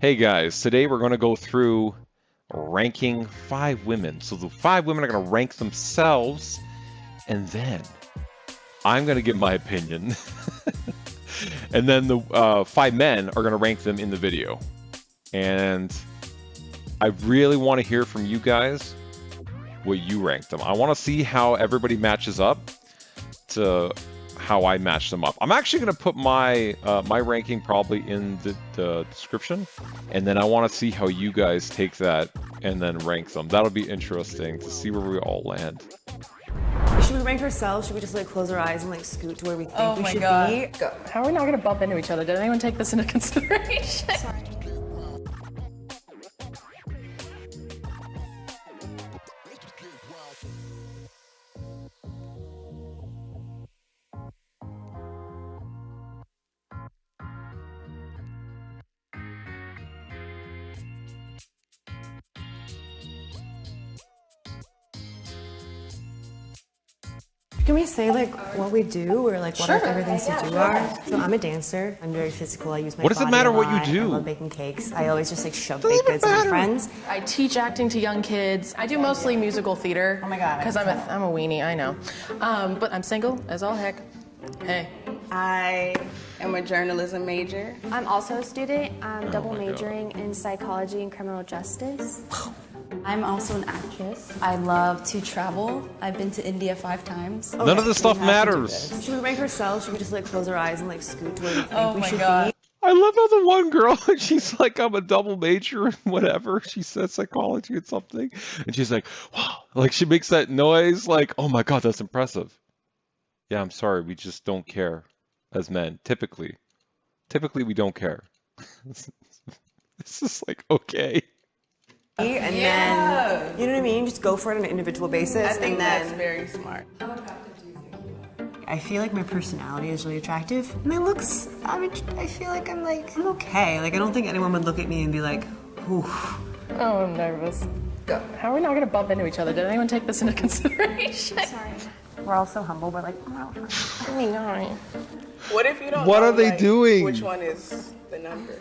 Hey guys, today we're going to go through ranking 5 women. So the 5 women are going to rank themselves, and then I'm going to give my opinion. And then the 5 men are going to rank them in the video. And I really want to hear from you guys what you rank them. I want to see how everybody matches up to how I match them up. I'm actually going to put my my ranking probably in the description, and then I want to see how you guys take that and then rank them. That'll be interesting to see where we all land. Should we rank ourselves? Should we just like close our eyes and like scoot to where we think we should be? Go. How are we not going to bump into each other? Did anyone take this into consideration? Sorry. Can we say like what we do or like what our favorite things to do are? So I'm a dancer. I'm very physical. I use my What does it body matter a what you lot. do? I love baking cakes. I always just like shove baked goods with my friends. I teach acting to young kids. I do mostly musical theater. Oh my God, Because I'm a weenie, I know. But I'm single as all heck. Hey. I am a journalism major. I'm also a student. I'm double my God. majoring in psychology and criminal justice. I'm also an actress. I love to travel. I've been to India 5 times. None of this stuff matters. Should we rank ourselves? Should we just like close our eyes and like scoot to where we think we should be? I love how the one girl, she's like, I'm a double major in whatever. She said psychology and something. And she's like, wow. Like she makes that noise like, oh my God, that's impressive. Yeah, I'm sorry. We just don't care as men. Typically we don't care. It's just like, okay. And then, you know what I mean? Just go for it on an individual basis. I think and then that's very smart. I feel like my personality is really attractive. My looks, I feel like I'm okay. Like I don't think anyone would look at me and be like, ooh. Oh, I'm nervous. Go. How are we not going to bump into each other? Did anyone take this into consideration? Sorry. We're all so humble. We're like, oh. What if you don't What know, are they like, doing? which one is the number?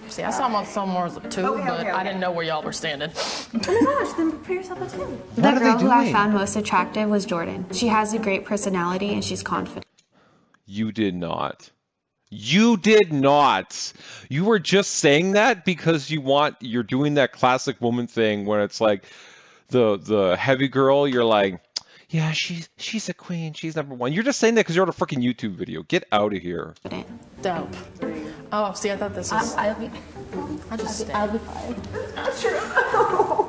See, I saw somewhere as a 2, but I didn't know where y'all were standing. Oh my gosh, then put yourself a 2. What The are girl they who I doing? found most attractive was Jordan. She has a great personality and she's confident. You did not. You did not. You were just saying that because you're doing that classic woman thing where it's like the heavy girl, you're like, yeah, she's a queen, she's number one. You're just saying that because you're on a freaking YouTube video. Get out of here. Dope. Oh, see, I thought this was... I'll be fine.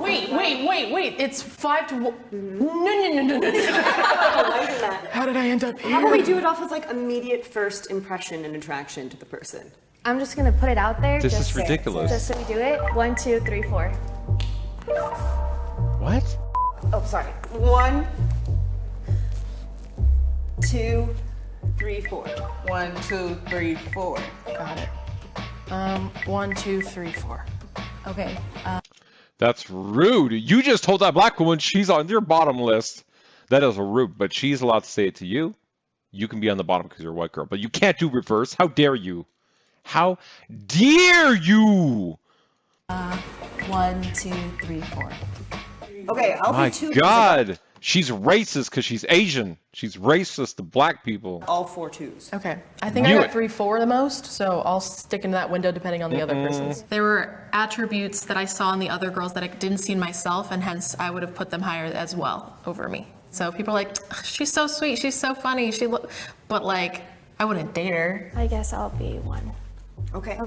Wait. It's 5 to 1. No. How did I end up How here? about we do it off of like immediate first impression and attraction to the person? I'm just gonna put it out there. This just is ridiculous. Just so we do it. 1, 2, 3, 4. What? Oh, sorry. 1, 2, 3, 4. 1, 2, 3, 4. Got it. 1, 2, 3, 4. Okay. That's rude. You just told that black woman she's on your bottom list. That is rude, but she's allowed to say it to you. You can be on the bottom because you're a white girl, but you can't do reverse. How dare you? How dare you? 1, 2, 3, 4. Okay, I'll My be 2. God. She's racist because she's Asian. She's racist to black people. All 4 2s. Okay. I think I Knew got it. 3, 4 the most, so I'll stick into that window depending on the other person's. There were attributes that I saw in the other girls that I didn't see in myself, and hence I would have put them higher as well over me. So people are like, she's so sweet, she's so funny, but like, I wouldn't date her. I guess I'll be 1. Okay.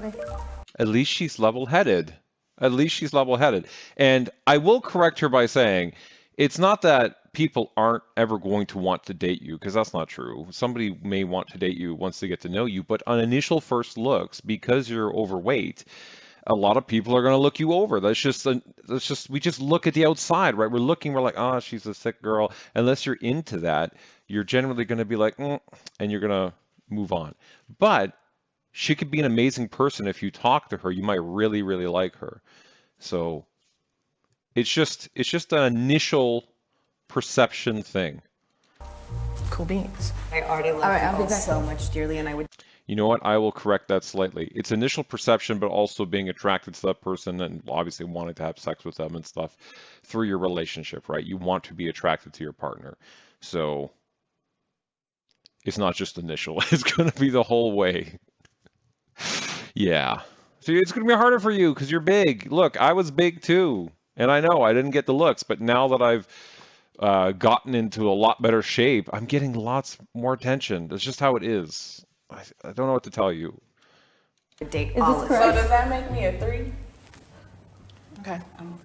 At least she's level-headed. At least she's level-headed. And I will correct her by saying, it's not that people aren't ever going to want to date you, because that's not true. Somebody may want to date you once they get to know you, but on initial first looks, because you're overweight, a lot of people are going to look you over. We just look at the outside, right? We're like, oh, she's a sick girl. Unless you're into that, you're generally going to be like, and you're going to move on. But she could be an amazing person. If you talk to her, you might really, really like her. So it's just an initial perception thing. Cool beans. I already love you all so much dearly, and I would You know what? I will correct that slightly. It's initial perception, but also being attracted to that person and obviously wanting to have sex with them and stuff through your relationship, right? You want to be attracted to your partner. So it's not just initial, it's going to be the whole way. Yeah. So it's going to be harder for you because you're big. Look, I was big too. And I know I didn't get the looks, but now that I've gotten into a lot better shape, I'm getting lots more attention. That's just how it is. I don't know what to tell you. Date Is all this of correct? So does that make me a 3? Okay.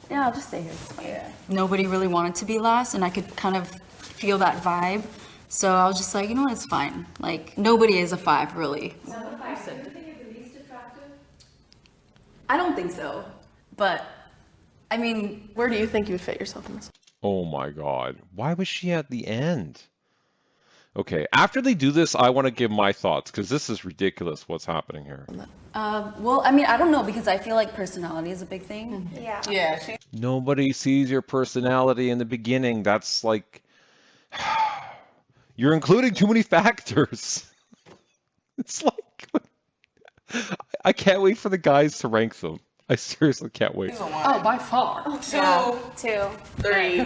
Yeah, I'll just stay here. It's fine. Yeah. Nobody really wanted to be last, and I could kind of feel that vibe. So I was just like, you know what, it's fine. Like, nobody is a 5, really. I don't think so. But, I mean, Where do you think you would fit yourself in this? Oh my God. Why was she at the end? Okay, after they do this, I want to give my thoughts because this is ridiculous what's happening here. well, I mean, I don't know because I feel like personality is a big thing. Yeah. Yeah, she Nobody sees your personality in the beginning. That's like, you're including too many factors. It's like, I can't wait for the guys to rank them. I seriously can't wait. she's a 1. Oh, by far. 2, 2. 3.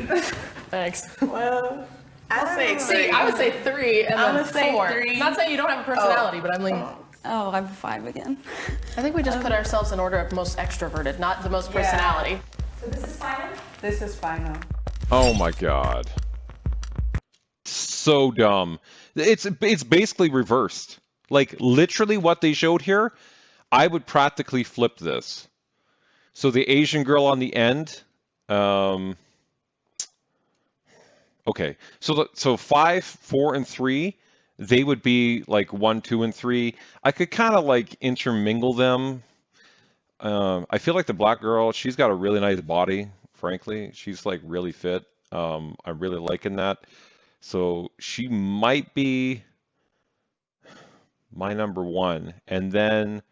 Thanks. Well, I'll say 3. See, I would say 3 and I'm then gonna say 4. 3. Not saying you don't have a personality, but I'm leaning. Oh, I'm a 5 again. I think we just put ourselves in order of most extroverted, not the most personality. This is final. Oh my God. So dumb. It's basically reversed. Like literally what they showed here, I would practically flip this. So the Asian girl on the end, okay. So 5, 4, and 3, they would be like 1, 2, and 3. I could kind of like intermingle them. I feel like the black girl, she's got a really nice body, frankly. She's like really fit. I'm really liking that. So she might be my number 1. And then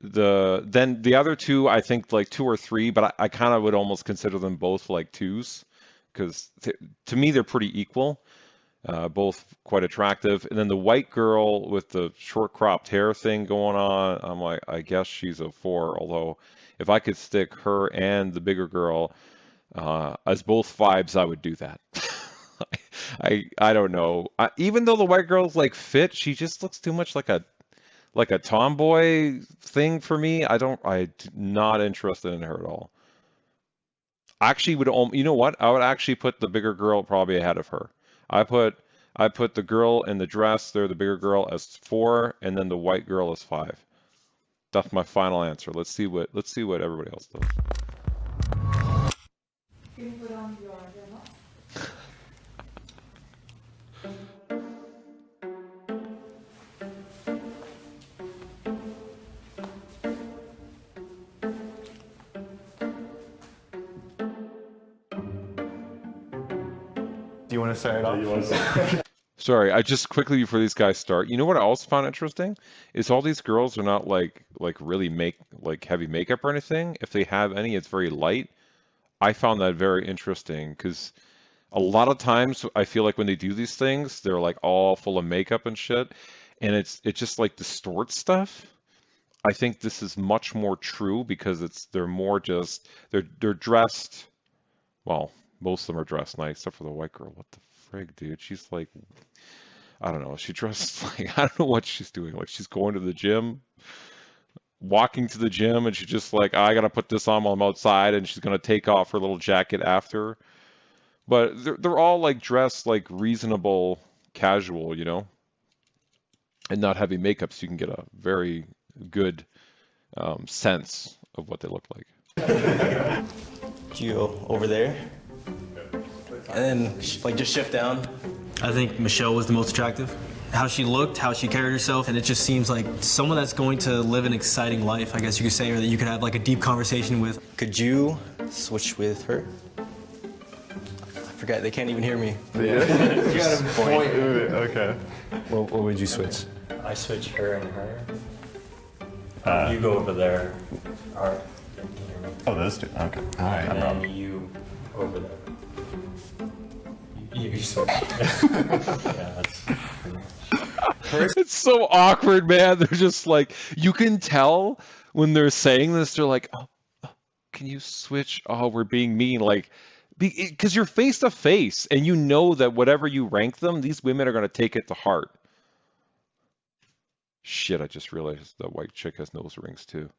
the other 2, I think like 2 or 3, but I kind of would almost consider them both like 2s because to me they're pretty equal. Both quite attractive. And then the white girl with the short cropped hair thing going on, I'm like, I guess she's a 4. Although if I could stick her and the bigger girl as both 5s, I would do that. I don't know. Even though the white girl's like fit, she just looks too much like a tomboy thing for me. I'm not interested in her at all. Actually, you know what? I would actually put the bigger girl probably ahead of her. I put the girl in the dress there, the bigger girl, as 4, and then the white girl as 5. That's my final answer. Let's see what everybody else does. Do you want to start it off? Sorry, I just quickly before these guys start. You know what I also found interesting is all these girls are not like really heavy makeup or anything. If they have any, it's very light. I found that very interesting because a lot of times I feel like when they do these things, they're like all full of makeup and shit, and it just like distorts stuff. I think this is much more true because they're more just they're dressed. Well, most of them are dressed nice, except for the white girl. What the frig, dude? She's like, I don't know. She dressed like I don't know what she's doing. Like she's going to the gym, walking to the gym, and she's just like, I gotta put this on while I'm outside, and she's gonna take off her little jacket after. But they're all like dressed like reasonable, casual, you know, and not heavy makeup, so you can get a very good sense of what they look like. You go over there, and then like just shift down. I think Michelle was the most attractive. How she looked, how she carried herself, and it just seems like someone that's going to live an exciting life, I guess you could say, or that you could have like a deep conversation with. Could you switch with her? I forgot, they can't even hear me. You got to point. Okay. What would you switch? I switch her and her. You go over there. All right. Oh, those two. Okay. All right. And then you over there. You switch. Yeah, that's pretty much. It's so awkward, man. They're just like, you can tell when they're saying this, they're like, oh, can you switch? Oh, we're being mean. Like, because you're face to face and you know that whatever you rank them, these women are going to take it to heart. Shit, I just realized that white chick has nose rings too.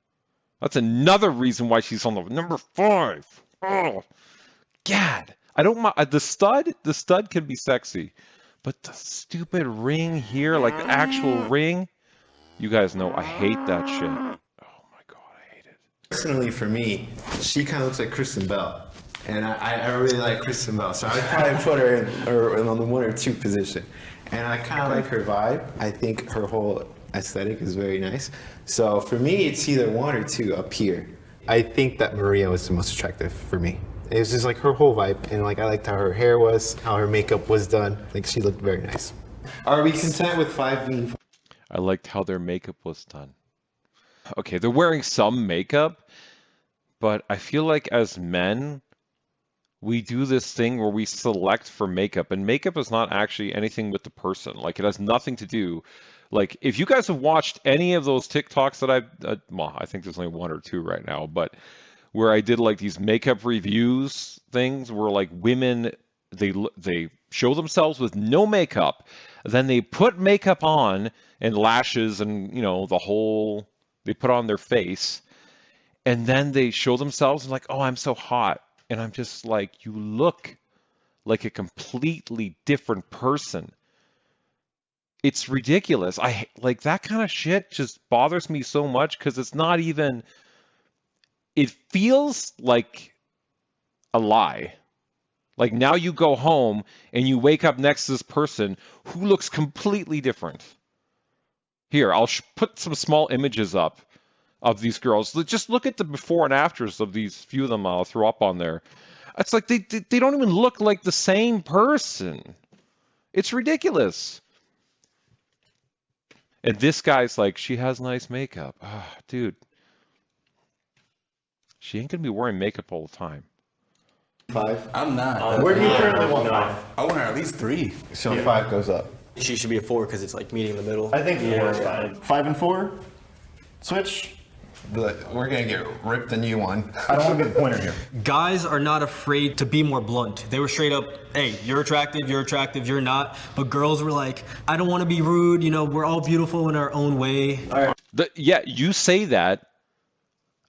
That's another reason why she's on the number 5. Oh, God. I don't mind the stud can be sexy, but the stupid ring here, like the actual ring, you guys know I hate that shit. Oh my God, I hate it. Personally, for me, she kind of looks like Kristen Bell, and I really like Kristen Bell, so I'd probably put her in on the 1 or 2 position. And I kind of like her vibe. I think her whole aesthetic is very nice. So for me, it's either 1 or 2 up here. I think that Maria was the most attractive for me. It was just like her whole vibe, and like I liked how her hair was, how her makeup was done. Like she looked very nice. Are we content with 5 being? I liked how their makeup was done. Okay, they're wearing some makeup, but I feel like as men, we do this thing where we select for makeup, and makeup is not actually anything with the person. Like it has nothing to do. Like if you guys have watched any of those TikToks that well, I think there's only 1 or 2 right now, but where I did like these makeup reviews things where like women, they show themselves with no makeup, then they put makeup on and lashes and the whole, they put on their face, and then they show themselves and like, oh, I'm so hot. And I'm just like, you look like a completely different person. It's ridiculous. I like that kind of shit just bothers me so much because it's not even, it feels like a lie. Like now you go home and you wake up next to this person who looks completely different. Here, I'll put some small images up of these girls. Just look at the before and afters of these few of them I'll throw up on there. It's like they don't even look like the same person. It's ridiculous. And this guy's like, she has nice makeup. Ah, dude. She ain't gonna be wearing makeup all the time. 5? I'm not. Where do you currently want 5? I want her at least 3. So 5 goes up. She should be a 4 because it's like meeting in the middle. I think 4 is fine. 5 and 4? Switch? We're gonna get ripped a new one. I don't want to be the pointer here. Guys are not afraid to be more blunt. They were straight up, hey, you're attractive, you're not. But girls were like, I don't want to be rude, we're all beautiful in our own way. Yeah, you say that.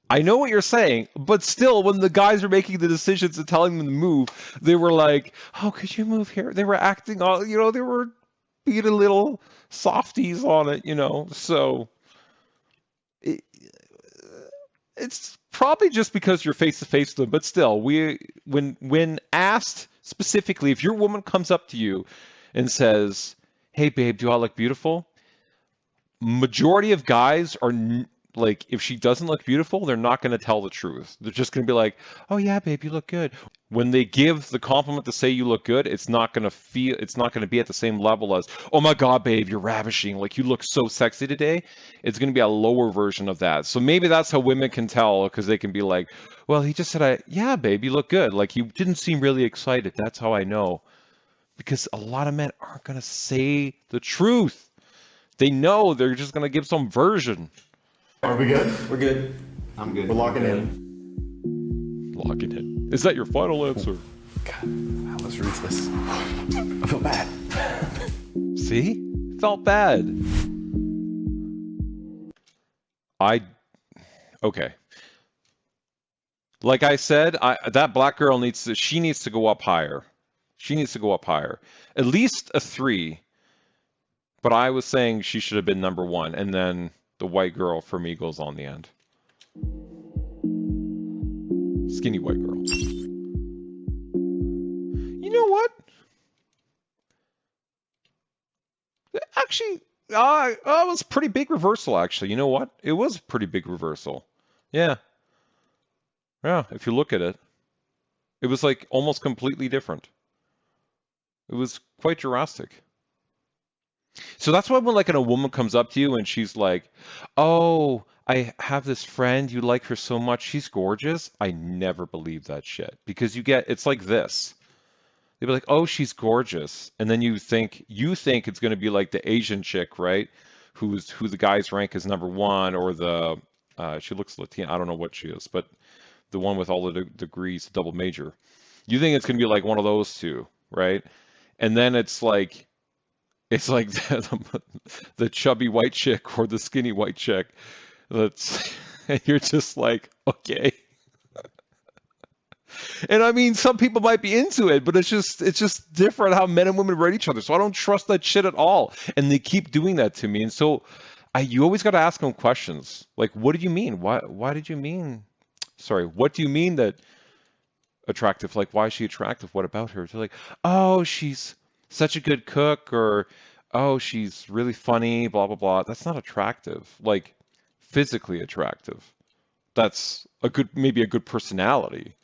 I know what you're saying, but still, when the guys are making the decisions and telling them to move, they were like, oh, could you move here? They were acting all, they were being a little softies on it, so it's probably just because you're face to face with them, but still, when asked specifically, if your woman comes up to you and says, hey babe, do I look beautiful? Majority of guys are like, if she doesn't look beautiful, they're not going to tell the truth. They're just going to be like, oh yeah, babe, you look good. When they give the compliment to say you look good, it's not going to be at the same level as, oh my God, babe, you're ravishing. Like you look so sexy today. It's going to be a lower version of that. So maybe that's how women can tell, because they can be like, well, he just said, yeah, babe, you look good. Like he didn't seem really excited. That's how I know. Because a lot of men aren't going to say the truth. They know they're just going to give some version. Are we good? We're good. I'm good. We're locking in. Locking in. Is that your final answer? God, that was ruthless. I feel bad. See? Felt bad. Okay. Like I said, that black girl needs to go up higher. She needs to go up higher. At least a 3. But I was saying she should have been number 1, and then the white girl for me goes on the end. Skinny white girl. You know what? Actually, it was a pretty big reversal, actually. You know what? It was a pretty big reversal. Yeah. Yeah, if you look at it. It was like almost completely different. It was quite drastic. So that's why when like a woman comes up to you and she's like, oh, I have this friend, you like her so much, she's gorgeous. I never believe that shit. Because it's like this. They'd be like, "Oh, she's gorgeous," and then you think it's going to be like the Asian chick, right? Who the guys rank as number one, or the she looks Latina. I don't know what she is, but the one with all the degrees, double major. You think it's going to be like one of those two, right? And then it's like the chubby white chick or the skinny white chick. That's and you're just like, okay. And I mean, some people might be into it, but it's just different how men and women rate each other. So I don't trust that shit at all. And they keep doing that to me. And so you always got to ask them questions. Like, what did you mean? Why did you mean? Sorry, what do you mean that attractive? Like, why is she attractive? What about her? They're like, oh, she's such a good cook, or oh, she's really funny, blah, blah, blah. That's not attractive. Like, physically attractive. That's maybe a good personality.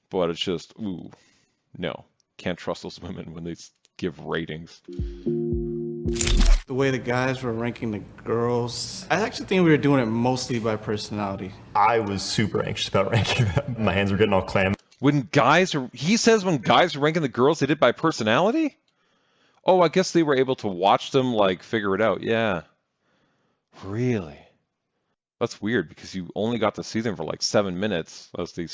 But it's just, ooh, no. Can't trust those women when they give ratings. The way the guys were ranking the girls, I actually think we were doing it mostly by personality. I was super anxious about ranking them. My hands were getting all clammy. He says when guys are ranking the girls, they did by personality? Oh, I guess they were able to watch them, like, figure it out. Yeah. Really? That's weird, because you only got to see them for like 7 minutes as they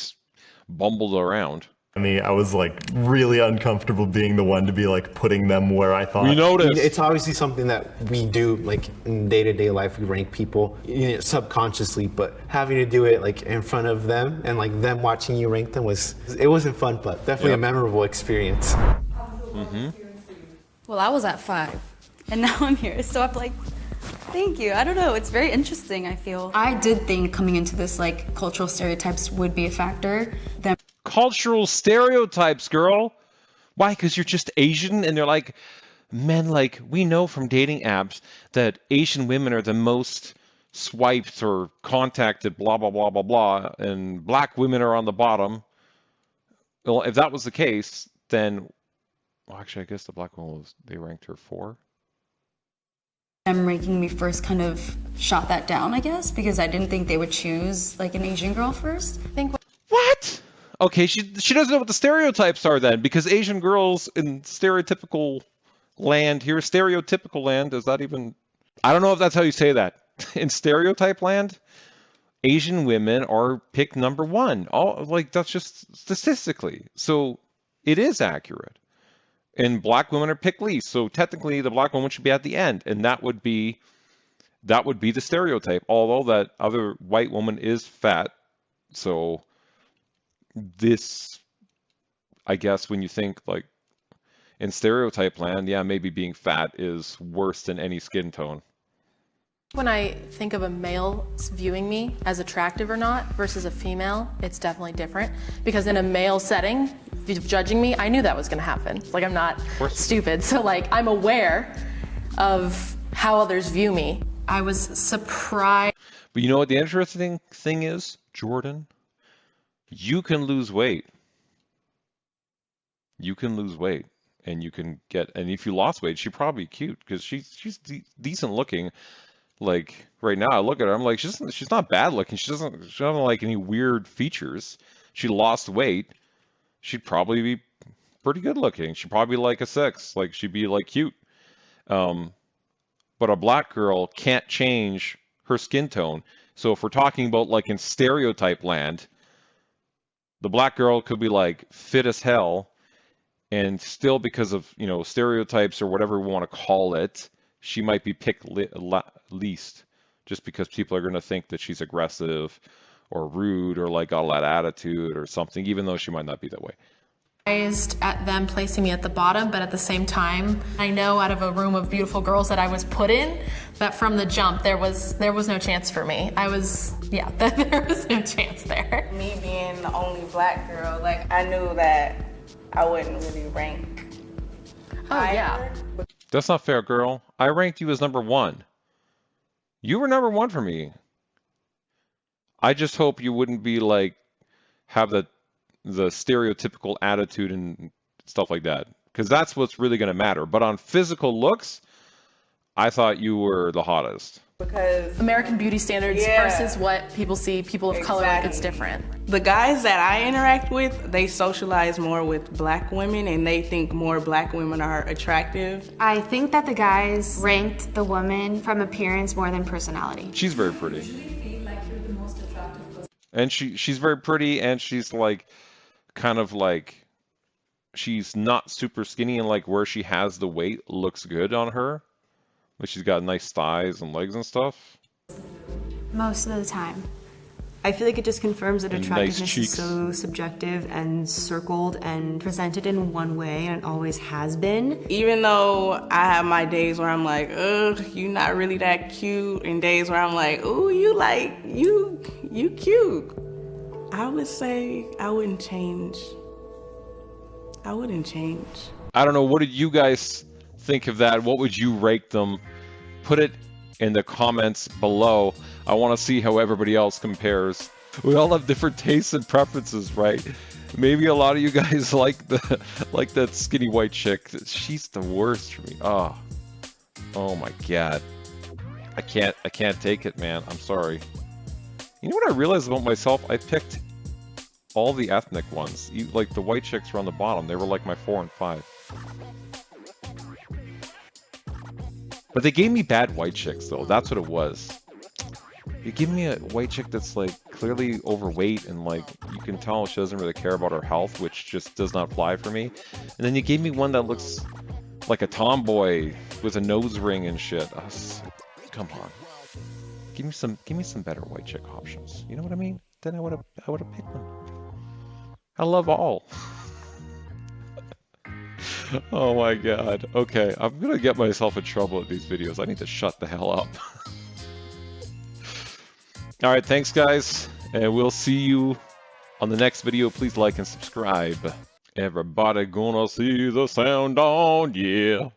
bumbled around. I mean, I was like really uncomfortable being the one to be like putting them where I thought. We noticed. It's obviously something that we do like in day-to-day life. We rank people subconsciously, but having to do it like in front of them and like them watching you rank them wasn't fun, but definitely a memorable experience. Mm-hmm. Well, I was at 5, and now I'm here, so I'm like, thank you. I don't know. It's very interesting, I feel. I did think coming into this, like, cultural stereotypes would be a factor. Cultural stereotypes, girl. Why? Because you're just Asian, and they're like, men, like, we know from dating apps that Asian women are the most swiped or contacted, blah, blah, blah, blah, blah, and black women are on the bottom. Well, if that was the case, then, well, actually, I guess the black woman they ranked her 4. Them ranking me first kind of shot that down, I guess, because I didn't think they would choose, like, an Asian girl first. What? Okay, she doesn't know what the stereotypes are then, because Asian girls in stereotypical land, is that even... I don't know if that's how you say that. In stereotype land, Asian women are picked number 1. That's just statistically. So it is accurate. And black women are picked least. So technically the black woman should be at the end, and that would be the stereotype, although that other white woman is fat. So this, I guess, when you think like in stereotype land, yeah, maybe being fat is worse than any skin tone. When I think of a male viewing me as attractive or not versus a female, it's definitely different. Because in a male setting, judging me, I knew that was going to happen. Like, I'm not stupid. So, like, I'm aware of how others view me. I was surprised. But you know what the interesting thing is, Jordan? You can lose weight. You can lose weight. And you can and if you lost weight, she's probably cute, because she's decent looking. Like, right now, I look at her, I'm like, she's not bad looking. She doesn't like any weird features. She lost weight. She'd probably be pretty good looking. She'd probably be like a 6. Like, she'd be like cute. But a black girl can't change her skin tone. So if we're talking about like in stereotype land, the black girl could be like fit as hell, and still, because of, stereotypes or whatever we want to call it, she might be picked least, just because people are going to think that she's aggressive or rude or like got a lot of attitude or something, even though she might not be that way. At them placing me at the bottom, but at the same time, I know out of a room of beautiful girls that I was put in, that from the jump there was no chance for me. There was no chance there. Me being the only black girl, like, I knew that I wouldn't really rank. Oh yeah. That's not fair, girl. I ranked you as number 1. You were number 1 for me. I just hope you wouldn't be like, have the stereotypical attitude and stuff like that, because that's what's really going to matter. But on physical looks, I thought you were the hottest. Because American beauty standards Yeah. versus what people see people of color, it's different. the guys that I interact with, they socialize more with black women and they think more black women are attractive. I think that the guys ranked the woman from appearance more than personality. She's very pretty. And she's very pretty, and she's like kind of like she's not super skinny, and like where she has the weight looks good on her. Like she's got nice thighs and legs and stuff. Most of the time. I feel like it just confirms that And nice attractiveness is cheeks. so subjective and circled and presented in one way, and it always has been. Even though I have my days where I'm like, ugh, you not really that cute, and days where I'm like, ooh, you cute. I would say I wouldn't change. I wouldn't change. I don't know. What did you guys think of that? What would you rate them? Put it in the comments below. I want to see how everybody else compares. We all have different tastes and preferences, right? Maybe a lot of you guys like that skinny white chick. She's the worst for me. Oh my god. I can't take it, man. I'm sorry. You know what I realized about myself? I picked all the ethnic ones. Like the white chicks were on the bottom. They were like my 4 and 5. But they gave me bad white chicks though. That's what it was. You give me a white chick that's like clearly overweight and like you can tell she doesn't really care about her health, which just does not fly for me. And then you gave me one that looks like a tomboy with a nose ring and shit. Come on. Give me some better white chick options. You know what I mean? Then I would have picked them. I love all. Oh my god. Okay, I'm gonna get myself in trouble with these videos. I need to shut the hell up. Alright, thanks guys, and we'll see you on the next video. Please like and subscribe. Everybody gonna see the sound on, yeah.